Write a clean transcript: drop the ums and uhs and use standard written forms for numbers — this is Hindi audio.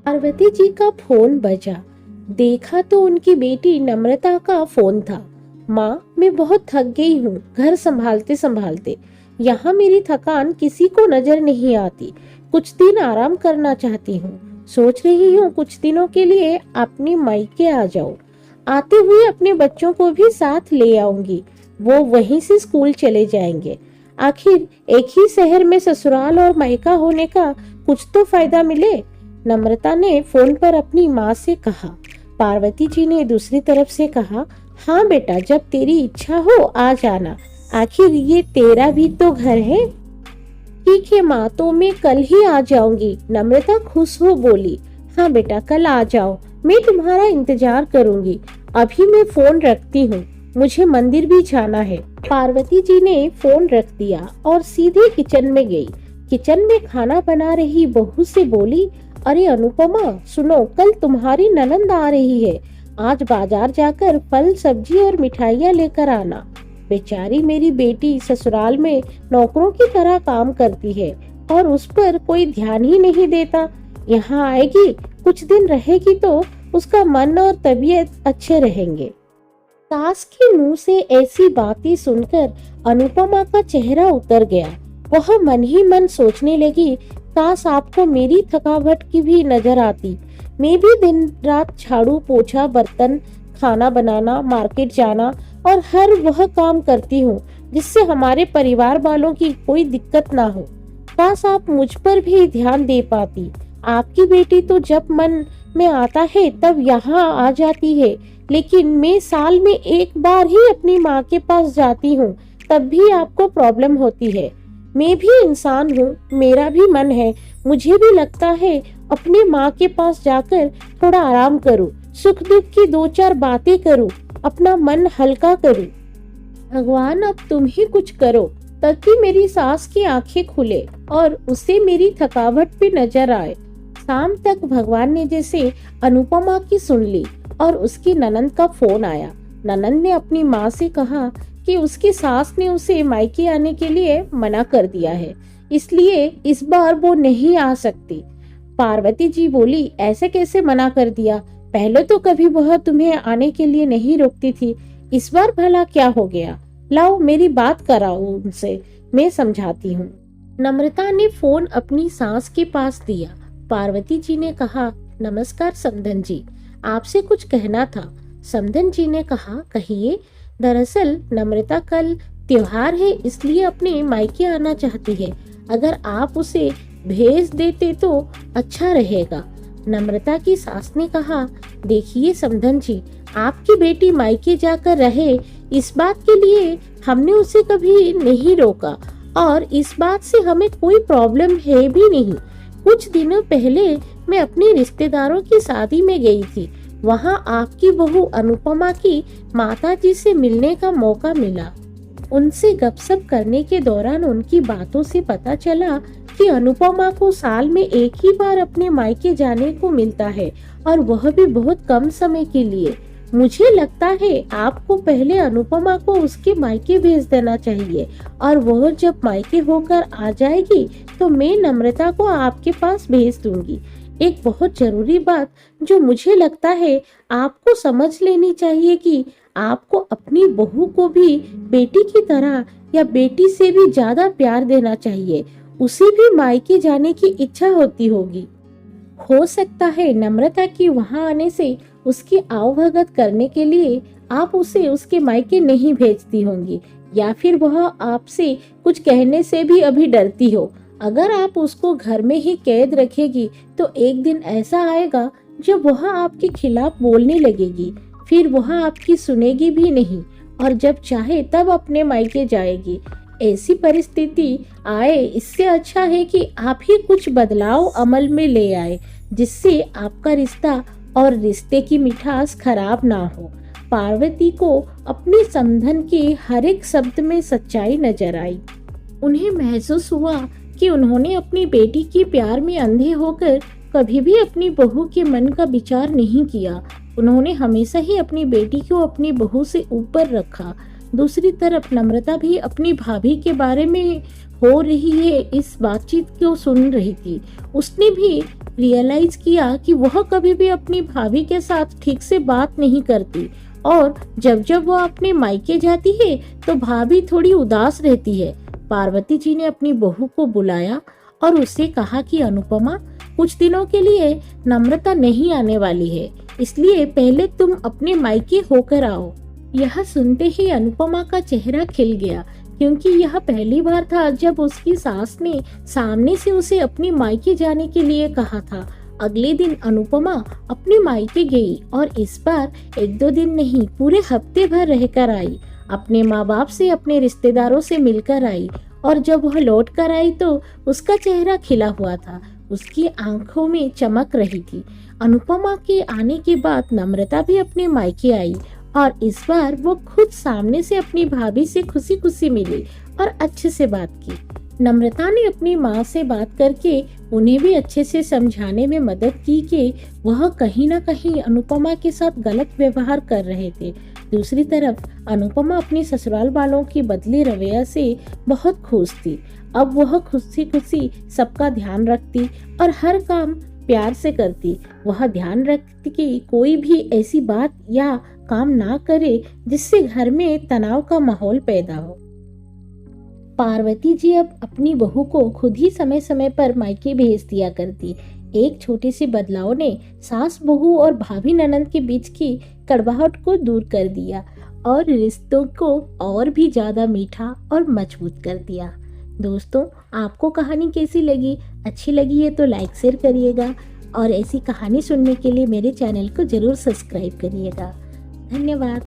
पार्वती जी का फोन बजा। देखा तो उनकी बेटी नम्रता का फोन था। माँ, मैं बहुत थक गई हूँ घर संभालते संभालते। यहाँ मेरी थकान किसी को नजर नहीं आती। कुछ दिन आराम करना चाहती हूँ। सोच रही हूँ कुछ दिनों के लिए अपनी मायके आ जाऊँ। आते हुए अपने बच्चों को भी साथ ले आऊंगी। वो वहीं से स्कूल चले जाएंगे। आखिर एक ही शहर में ससुराल और मायका होने का कुछ तो फायदा मिले। नम्रता ने फोन पर अपनी माँ से कहा। पार्वती जी ने दूसरी तरफ से कहा, हाँ बेटा, जब तेरी इच्छा हो आ जाना। आखिर ये तेरा भी तो घर है। ठीक है माँ, तो मैं कल ही आ जाऊंगी। नम्रता खुश हो बोली। हाँ बेटा, कल आ जाओ, मैं तुम्हारा इंतजार करूंगी। अभी मैं फोन रखती हूँ, मुझे मंदिर भी जाना है। पार्वती जी ने फोन रख दिया और सीधे किचन में गई। किचन में खाना बना रही बहू से बोली, अरे अनुपमा सुनो, कल तुम्हारी ननंद आ रही है। आज बाजार जाकर फल सब्जी और मिठाइयाँ लेकर आना। बेचारी मेरी बेटी ससुराल में नौकरों की तरह काम करती है और उस पर कोई ध्यान ही नहीं देता। यहाँ आएगी, कुछ दिन रहेगी तो उसका मन और तबीयत अच्छे रहेंगे। सास के मुंह से ऐसी बातें सुनकर अनुपमा का चेहरा उतर गया। वह मन ही मन सोचने लगी, काश आपको मेरी थकावट की भी नजर आती। मैं भी दिन रात झाड़ू पोछा बर्तन खाना बनाना मार्केट जाना और हर वह काम करती हूँ जिससे हमारे परिवार वालों की कोई दिक्कत ना हो। काश आप मुझ पर भी ध्यान दे पाती। आपकी बेटी तो जब मन में आता है तब यहाँ आ जाती है, लेकिन मैं साल में एक बार ही अपनी माँ के पास जाती हूँ, तब भी आपको प्रॉब्लम होती है। मैं भी इंसान हूँ, मेरा भी मन है। मुझे भी लगता है अपनी माँ के पास जाकर थोड़ा आराम करूँ, सुख दुख की दो चार बातें करूँ, अपना मन हल्का करूँ। भगवान, अब तुम ही कुछ करो ताकि मेरी सास की आंखें खुले और उसे मेरी थकावट भी नजर आए। शाम तक भगवान ने जैसे अनुपमा की सुन ली और उसकी ननंद का फोन आया। ननंद ने अपनी माँ से कहा कि उसकी सास ने उसे मायके आने के लिए मना कर दिया है, इसलिए इस बार वो नहीं आ सकती। पार्वती जी बोली, ऐसे कैसे मना कर दिया? पहले तो कभी वह तुम्हें आने के लिए नहीं रोकती थी, इस बार भला क्या हो गया? लाओ मेरी बात कराओ उनसे, मैं समझाती हूँ। नम्रता ने फोन अपनी सास के पास दिया। पार्वती जी ने कहा, नमस्कार समधन जी, आपसे कुछ कहना था। समधन जी ने कहा, कहिए। दरअसल नम्रता कल त्योहार है, इसलिए अपने मायके आना चाहती है। अगर आप उसे भेज देते तो अच्छा रहेगा। नम्रता की सास ने कहा, देखिए समधन जी, आपकी बेटी मायके जाकर रहे, इस बात के लिए हमने उसे कभी नहीं रोका और इस बात से हमें कोई प्रॉब्लम है भी नहीं। कुछ दिनों पहले मैं अपने रिश्तेदारों की शादी में गई थी। वहाँ आपकी बहू अनुपमा की माताजी से मिलने का मौका मिला। उनसे गपशप करने के दौरान उनकी बातों से पता चला कि अनुपमा को साल में एक ही बार अपने मायके जाने को मिलता है और वह भी बहुत कम समय के लिए। मुझे लगता है आपको पहले अनुपमा को उसके मायके भेज देना चाहिए और वह जब मायके होकर आ जाएगी तो मैं नम्रता को आपके पास भेज दूंगी। एक बहुत जरूरी बात जो मुझे लगता है आपको समझ लेनी चाहिए कि आपको अपनी बहू को भी बेटी की तरह या बेटी से भी ज्यादा प्यार देना चाहिए। उसे भी मायके जाने की इच्छा होती होगी। हो सकता है नम्रता की वहां आने से उसकी आवभगत करने के लिए आप उसे उसके मायके नहीं भेजती होंगी, या फिर वह आपसे कुछ कहने से भी अभी डरती हो। अगर आप उसको घर में ही कैद रखेगी तो एक दिन ऐसा आएगा जब वह आपके खिलाफ बोलने लगेगी, फिर वह आपकी सुनेगी भी नहीं और जब चाहे तब अपने मायके जाएगी। ऐसी परिस्थिति आए, इससे अच्छा है कि आप ही कुछ बदलाव अमल में ले आए जिससे आपका रिश्ता और रिश्ते की मिठास खराब ना हो। पार्वती को अपने समधन के हर एक शब्द में सच्चाई नजर आई। उन्हें महसूस हुआ कि उन्होंने अपनी बेटी के प्यार में अंधे होकर कभी भी अपनी बहू के मन का विचार नहीं किया। उन्होंने हमेशा ही अपनी बेटी को अपनी बहू से ऊपर रखा। दूसरी तरफ नम्रता भी अपनी भाभी के बारे में हो रही है इस बातचीत को सुन रही थी। उसने भी रियलाइज किया कि वह कभी भी अपनी भाभी के साथ ठीक से बात नहीं करती और जब जब वह अपने मायके जाती है तो भाभी थोड़ी उदास रहती है। पार्वती जी ने अपनी बहू को बुलाया और उससे कहा कि अनुपमा, कुछ दिनों के लिए नम्रता नहीं आने वाली है, इसलिए पहले तुम अपने मायके होकर आओ। यह सुनते ही अनुपमा का चेहरा खिल गया, क्योंकि यह पहली बार था जब उसकी सास ने सामने से उसे अपनी मायके जाने के लिए कहा था। अगले दिन अनुपमा अपने मायके गई और इस बार 1-2 दिन नहीं, पूरे हफ्ते भर रहकर आई। अपने माँ बाप से, अपने रिश्तेदारों से मिलकर आई और जब वह लौट कर आई तो उसका चेहरा खिला हुआ था, उसकी आंखों में चमक रही थी। अनुपमा के आने के बाद नम्रता भी अपने मायके आई और इस बार वो खुद सामने से अपनी भाभी से खुशी खुशी मिली और अच्छे से बात की। नम्रता ने अपनी माँ से बात करके उन्हें भी अच्छे से समझाने में मदद की कि वह कहीं ना कहीं अनुपमा के साथ गलत व्यवहार कर रहे थे। दूसरी तरफ अनुपमा अपनी ससुराल वालों की बदले रवैया से बहुत खुश थी। अब वह खुशी खुशी सबका ध्यान रखती और हर काम प्यार से करती। वह ध्यान रखती कि कोई भी ऐसी बात या काम ना करे जिससे घर में तनाव का माहौल पैदा हो। पार्वती जी अब अपनी बहू को खुद ही समय समय पर मायके भेज दिया करती। एक छोटे से बदलाव ने सास बहू और भाभी ननंद के बीच की कड़वाहट को दूर कर दिया और रिश्तों को और भी ज्यादा मीठा और मजबूत कर दिया। दोस्तों, आपको कहानी कैसी लगी? अच्छी लगी है तो लाइक शेयर करिएगा और ऐसी कहानी सुनने के लिए मेरे चैनल को जरूर सब्सक्राइब करिएगा। धन्यवाद।